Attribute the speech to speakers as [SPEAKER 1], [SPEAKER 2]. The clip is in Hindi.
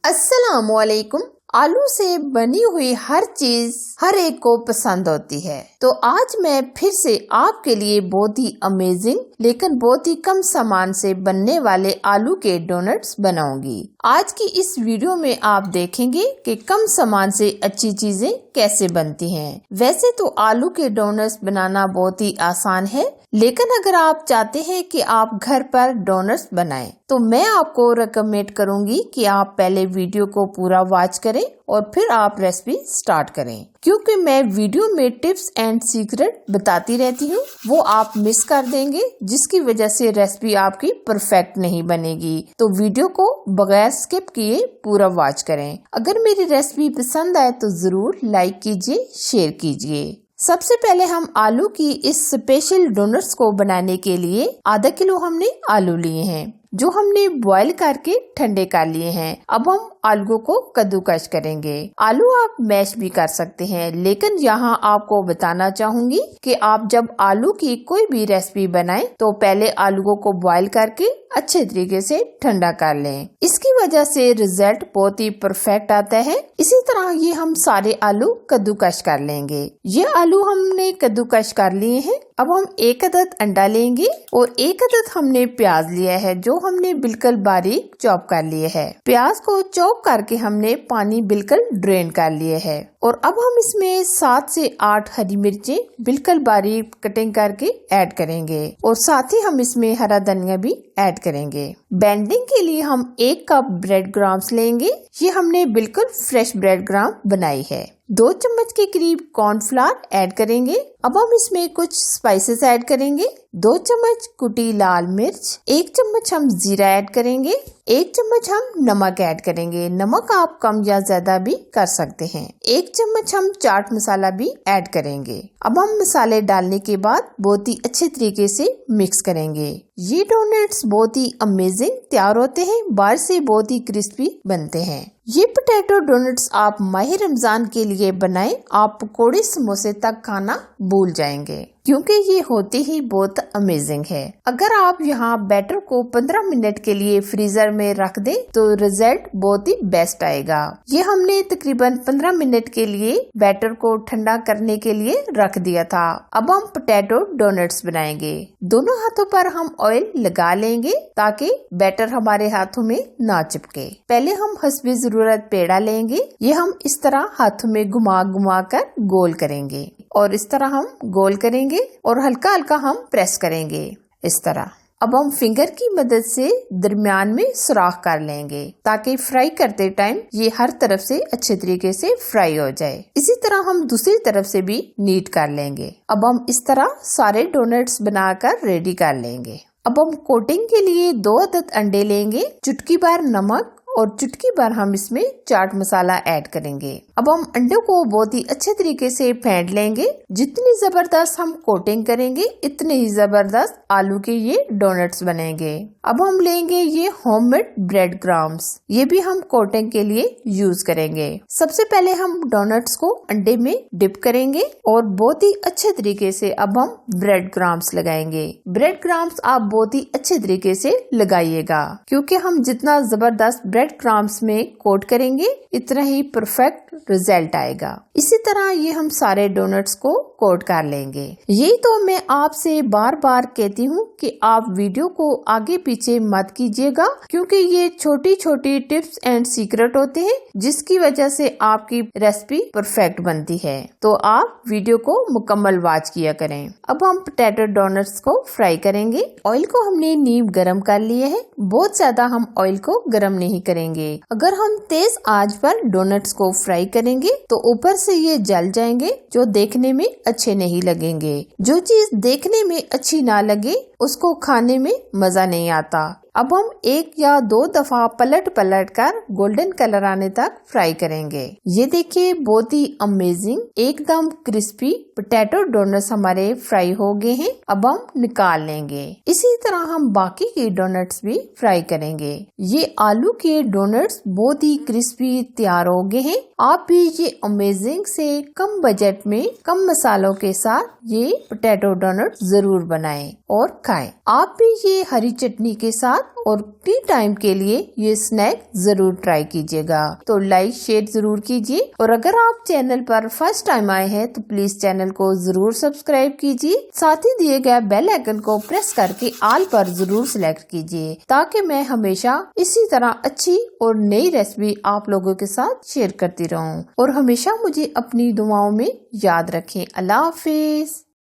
[SPEAKER 1] अस्सलामुअलैकुम। आलू से बनी हुई हर चीज हर एक को पसंद होती है, तो आज मैं फिर से आपके लिए बहुत ही अमेजिंग लेकिन बहुत ही कम सामान से बनने वाले आलू के डोनट्स बनाऊंगी। आज की इस वीडियो में आप देखेंगे कि कम सामान से अच्छी चीजें कैसे बनती हैं। वैसे तो आलू के डोनट्स बनाना बहुत ही आसान है, लेकिन अगर आप चाहते हैं कि आप घर पर डोनट्स बनाएं, तो मैं आपको रिकमेंड करूंगी कि आप पहले वीडियो को पूरा वॉच करें और फिर आप रेसिपी स्टार्ट करें, क्योंकि मैं वीडियो में टिप्स एंड सीक्रेट बताती रहती हूँ, वो आप मिस कर देंगे, जिसकी वजह से रेसिपी आपकी परफेक्ट नहीं बनेगी। तो वीडियो को बगैर स्किप किए पूरा वॉच करें। अगर मेरी रेसिपी पसंद आए तो जरूर लाइक कीजिए, शेयर कीजिए। सबसे पहले हम आलू की इस स्पेशल डोनट्स को बनाने के लिए आधा किलो हमने आलू लिए हैं, जो हमने बॉईल करके ठंडे कर लिए हैं। अब हम आलू को कद्दूकस करेंगे। आलू आप मैश भी कर सकते हैं, लेकिन यहाँ आपको बताना चाहूंगी कि आप जब आलू की कोई भी रेसिपी बनाएं तो पहले आलू को बॉईल करके अच्छे तरीके से ठंडा कर लें। इसकी वजह से रिजल्ट बहुत ही परफेक्ट आता है। इसी तरह ये हम सारे आलू कद्दूकस कर लेंगे। ये आलू हमने कद्दूकस कर लिए हैं। अब हम एक अदद अंडा लेंगे और एक अदद हमने प्याज लिया है, जो हमने बिल्कुल बारीक चॉप कर लिए है। प्याज को चॉप करके हमने पानी बिल्कुल ड्रेन कर लिए है। और अब हम इसमें 7 से 8 हरी मिर्चें बिल्कुल बारीक कटिंग करके ऐड करेंगे और साथ ही हम इसमें हरा धनिया भी ऐड करेंगे। बैंडिंग के लिए हम 1 कप ब्रेड क्रम्स लेंगे। ये हमने बिल्कुल फ्रेश ब्रेड क्रम्स बनाई है। 2 चम्मच के करीब कॉर्नफ्लावर ऐड करेंगे। अब हम इसमें कुछ स्पाइसेस ऐड करेंगे। 2 चम्मच कुटी लाल मिर्च, 1 चम्मच हम जीरा ऐड करेंगे, 1 चम्मच हम नमक ऐड करेंगे। नमक आप कम या ज्यादा भी कर सकते हैं। 1 चम्मच हम चाट मसाला भी ऐड करेंगे। अब हम मसाले डालने के बाद बहुत ही अच्छे तरीके से मिक्स करेंगे। ये डोनट्स बहुत ही अमेजिंग तैयार होते हैं, बाहर से बहुत ही क्रिस्पी बनते हैं। ये पोटैटो डोनट्स आप माह रमजान के लिए बनाएं, आप पकोड़े समोसे तक खाना भूल जाएंगे, क्योंकि ये होते ही बहुत अमेजिंग है। अगर आप यहाँ बैटर को 15 मिनट के लिए फ्रीजर में रख दें तो रिजल्ट बहुत ही बेस्ट आएगा। ये हमने तकरीबन 15 मिनट के लिए बैटर को ठंडा करने के लिए रख दिया था। अब हम पोटैटो डोनट्स बनाएंगे। दोनों हाथों पर हम ऑयल लगा लेंगे ताकि बैटर हमारे हाथों में ना चिपके। पहले हम हस्बे जरूरत पेड़ा लेंगे। ये हम इस तरह हाथों में घुमा घुमा कर गोल करेंगे और इस तरह हम गोल करेंगे और हल्का हल्का हम प्रेस करेंगे इस तरह। अब हम फिंगर की मदद से दरमियान में सुराख कर लेंगे ताकि फ्राई करते टाइम ये हर तरफ से अच्छे तरीके से फ्राई हो जाए। इसी तरह हम दूसरी तरफ से भी नीट कर लेंगे। अब हम इस तरह सारे डोनट्स बनाकर रेडी कर लेंगे। अब हम कोटिंग के लिए 2 अदद अंडे लेंगे, चुटकी भर नमक और चुटकी भर हम इसमें चाट मसाला ऐड करेंगे। अब हम अंडों को बहुत ही अच्छे तरीके से फेंट लेंगे। जितनी जबरदस्त हम कोटिंग करेंगे, इतने ही जबरदस्त आलू के ये डोनट्स बनेंगे। अब हम लेंगे ये होममेड ब्रेड क्रम्स, ये भी हम कोटिंग के लिए यूज करेंगे। सबसे पहले हम डोनट्स को अंडे में डिप करेंगे और बहुत ही अच्छे तरीके से अब हम ब्रेड क्रम्स लगाएंगे। ब्रेड क्रम्स आप बहुत ही अच्छे तरीके से लगाइएगा, क्योंकि हम जितना जबरदस्त ब्रेड क्रम्स में कोट करेंगे इतना ही परफेक्ट रिजल्ट आएगा। इसी तरह ये हम सारे डोनट्स को कोट कर लेंगे। यही तो मैं आपसे बार बार कहती हूँ कि आप वीडियो को आगे पीछे मत कीजिएगा, क्योंकि ये छोटी छोटी टिप्स एंड सीक्रेट होते हैं, जिसकी वजह से आपकी रेसिपी परफेक्ट बनती है। तो आप वीडियो को मुकम्मल वॉच किया करें। अब हम पोटैटो डोनट्स को फ्राई करेंगे। ऑयल को हमने नीम गरम कर लिया है। बहुत ज्यादा हम ऑयल को गरम नहीं करेंगे। अगर हम तेज आंच पर डोनट्स को फ्राई करेंगे तो ऊपर से ये जल जाएंगे, जो देखने में अच्छे नहीं लगेंगे। जो चीज देखने में अच्छी ना लगे उसको खाने में मजा नहीं आता। अब हम 1 या 2 दफा पलट पलट कर गोल्डन कलर आने तक फ्राई करेंगे। ये देखिए बहुत ही अमेजिंग एकदम क्रिस्पी पोटैटो डोनट्स हमारे फ्राई हो गए हैं। अब हम निकाल लेंगे। इसी तरह हम बाकी के डोनट्स भी फ्राई करेंगे। ये आलू के डोनट्स बहुत ही क्रिस्पी तैयार हो गए हैं। आप भी ये अमेजिंग से कम बजट में कम मसालों के साथ ये पोटैटो डोनट्स जरूर बनाएं और खाएं। आप भी ये हरी चटनी के साथ और टी टाइम के लिए ये स्नैक जरूर ट्राई कीजिएगा। तो लाइक शेयर जरूर कीजिए और अगर आप चैनल पर फर्स्ट टाइम आए हैं तो प्लीज चैनल को जरूर सब्सक्राइब कीजिए। साथ ही दिए गए बेल आइकन को प्रेस करके ऑल पर जरूर सिलेक्ट कीजिए ताकि मैं हमेशा इसी तरह अच्छी और नई रेसिपी आप लोगों के साथ शेयर करती रहूं। और हमेशा मुझे अपनी दुआओं में याद रखें। अल्लाह हाफिज।